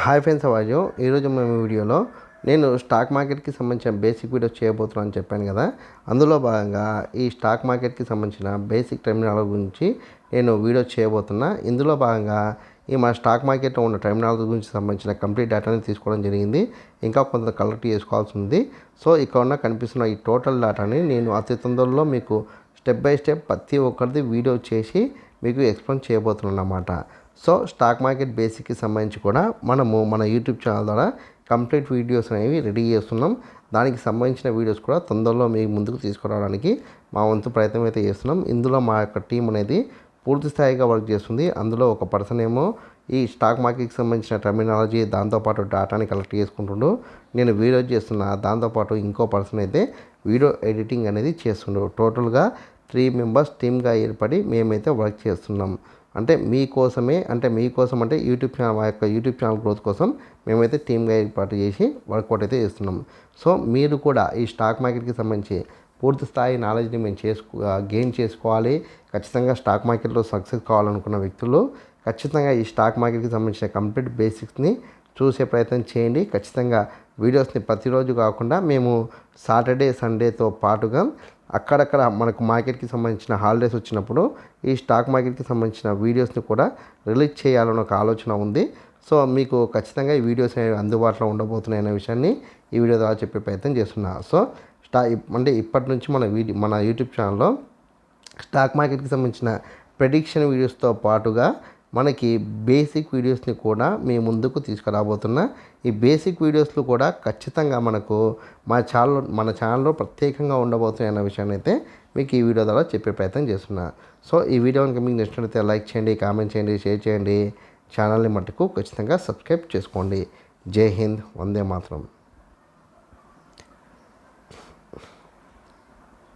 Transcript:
Hi friends, అవాజు ఈరోజు మేము వీడియోలో నేను స్టాక్ మార్కెట్కి సంబంధించిన బేసిక్ వీడియో చేయబోతున్నాను అని చెప్పాను కదా. అందులో భాగంగా ఈ స్టాక్ మార్కెట్కి సంబంధించిన బేసిక్ టెర్మినాలజీ గురించి నేను వీడియో చేయబోతున్నా. ఇందులో భాగంగా ఈ మన స్టాక్ మార్కెట్లో ఉన్న టెర్మినాలజీ గురించి సంబంధించిన కంప్లీట్ డేటాని తీసుకోవడం జరిగింది. ఇంకా కొంత కలెక్ట్ చేసుకోవాల్సి ఉంది. సో ఇక్కడ ఉన్న కనిపిస్తున్న ఈ టోటల్ డేటాని నేను అతి తొందరలో మీకు స్టెప్ బై స్టెప్ ప్రతి ఒక్కరిది వీడియో చేసి మీకు ఎక్స్ప్లెయిన్ చేయబోతున్నాను అన్నమాట. సో స్టాక్ మార్కెట్ బేసిక్కి సంబంధించి కూడా మనము మన యూట్యూబ్ ఛానల్ ద్వారా కంప్లీట్ వీడియోస్ అనేవి రెడీ చేస్తున్నాం. దానికి సంబంధించిన వీడియోస్ కూడా తొందరలో మీ ముందుకు తీసుకురావడానికి మా వంతు ప్రయత్నం అయితే చేస్తున్నాం. ఇందులో మా యొక్క టీం అనేది పూర్తి స్థాయిగా వర్క్ చేస్తుంది. అందులో ఒక పర్సన్ ఏమో ఈ స్టాక్ మార్కెట్కి సంబంధించిన టెర్మినాలజీ దాంతోపాటు డేటాని కలెక్ట్ చేసుకుంటుండు, నేను వీడియో చేస్తున్నా. దాంతోపాటు ఇంకో పర్సన్ అయితే వీడియో ఎడిటింగ్ అనేది చేస్తుండు. టోటల్గా 3 మెంబర్స్ టీమ్గా ఏర్పడి మేమైతే వర్క్ చేస్తున్నాం. అంటే మీకోసమే, మీకోసం అంటే యూట్యూబ్ ఛానల్, మా యొక్క యూట్యూబ్ ఛానల్ గ్రోత్ కోసం మేమైతే టీమ్గా ఏర్పాటు చేసి వర్కౌట్ అయితే చేస్తున్నాం. సో మీరు కూడా ఈ స్టాక్ మార్కెట్కి సంబంధించి పూర్తి స్థాయి నాలెడ్జ్ని మేము గెయిన్ చేసుకోవాలి. ఖచ్చితంగా స్టాక్ మార్కెట్లో సక్సెస్ కావాలనుకున్న వ్యక్తులు ఖచ్చితంగా ఈ స్టాక్ మార్కెట్కి సంబంధించిన కంప్లీట్ బేసిక్స్ని చూసే ప్రయత్నం చేయండి. ఖచ్చితంగా వీడియోస్ని ప్రతిరోజు కాకుండా మేము సాటర్డే సండేతో పాటుగా అక్కడక్కడ మనకు మార్కెట్కి సంబంధించిన హాలిడేస్ వచ్చినప్పుడు ఈ స్టాక్ మార్కెట్కి సంబంధించిన వీడియోస్ని కూడా రిలీజ్ చేయాలని ఒక ఆలోచన ఉంది. సో మీకు ఖచ్చితంగా ఈ వీడియోస్ అందుబాటులో ఉండబోతున్నాయి అనే విషయాన్ని ఈ వీడియో ద్వారా చెప్పే ప్రయత్నం చేస్తున్నా. సో ఇప్పటి నుంచి మన యూట్యూబ్ ఛానల్లో స్టాక్ మార్కెట్కి సంబంధించిన ప్రెడిక్షన్ వీడియోస్తో పాటుగా మనకి బేసిక్ వీడియోస్ని కూడా మీ ముందుకు తీసుకురాబోతున్నా. ఈ బేసిక్ వీడియోస్లు కూడా ఖచ్చితంగా మనకు మన ఛానల్లో ప్రత్యేకంగా ఉండబోతున్నాయి అన్న విషయాన్ని అయితే మీకు ఈ వీడియో ద్వారా చెప్పే ప్రయత్నం చేస్తున్నా. సో ఈ వీడియో కనుక మీకు నచ్చినట్లయితే లైక్ చేయండి, కామెంట్ చేయండి, షేర్ చేయండి. ఛానల్ని మట్టుకు ఖచ్చితంగా సబ్స్క్రైబ్ చేసుకోండి. జై హింద్, వందే మాతరం.